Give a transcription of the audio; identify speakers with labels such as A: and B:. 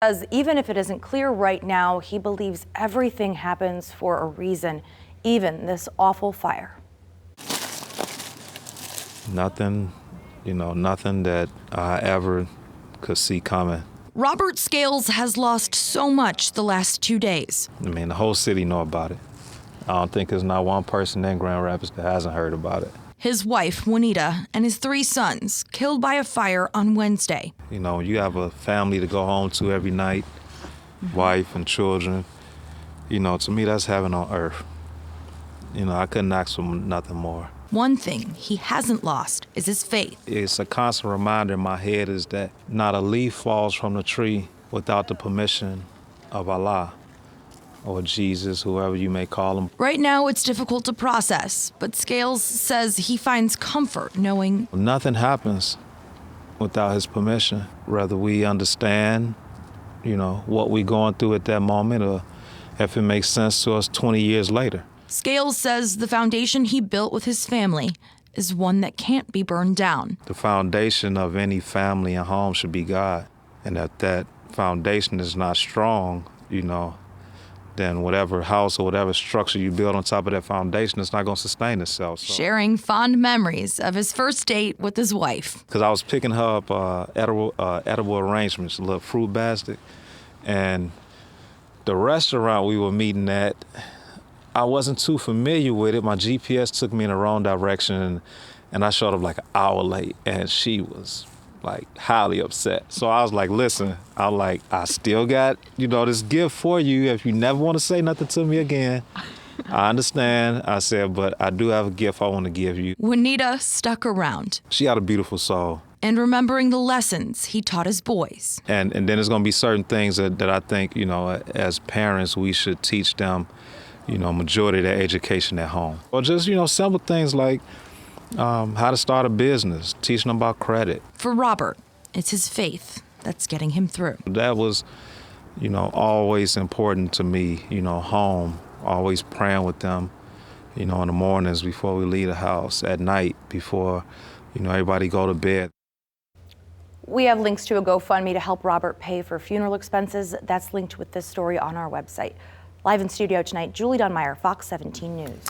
A: As even if it isn't clear right now, he believes everything happens for a reason, even this awful fire.
B: Nothing, nothing that I ever could see coming.
C: Robert Scales has lost so much the last 2 days.
B: I mean, the whole city know about it. I don't think there's not one person in Grand Rapids that hasn't heard about it.
C: His wife, Juanita, and his 3 sons killed by a fire on Wednesday.
B: You know, you have a family to go home to every night, wife and children. To me, that's heaven on earth. I couldn't ask for nothing more.
C: One thing he hasn't lost is his faith.
B: It's a constant reminder in my head is that not a leaf falls from the tree without the permission of Allah or Jesus, whoever you may call him.
C: Right now, it's difficult to process, but Scales says he finds comfort knowing
B: nothing happens without his permission, whether we understand, what we're going through at that moment or if it makes sense to us 20 years later.
C: Scales says the foundation he built with his family is one that can't be burned down.
B: The foundation of any family and home should be God. And if that foundation is not strong, then whatever house or whatever structure you build on top of that foundation, it's not going to sustain itself. So.
C: Sharing fond memories of his first date with his wife.
B: Because I was picking her up edible arrangements, a little fruit basket. And the restaurant we were meeting at, I wasn't too familiar with it. My GPS took me in the wrong direction, and I showed up like an hour late, and she was highly upset. So I was like, listen, I still got, this gift for you. If you never want to say nothing to me again, I understand. I said, but I do have a gift I want to give you.
C: Juanita stuck around.
B: She had a beautiful soul.
C: And remembering the lessons he taught his boys.
B: And then there's going to be certain things that I think, as parents, we should teach them, majority of their education at home. Or just, simple things like how to start a business, teaching them about credit.
C: For Robert, it's his faith that's getting him through.
B: That was, always important to me, home, always praying with them, in the mornings before we leave the house, at night before, everybody go to bed.
A: We have links to a GoFundMe to help Robert pay for funeral expenses. That's linked with this story on our website. Live in studio tonight, Julie Dunmeyer, Fox 17 News.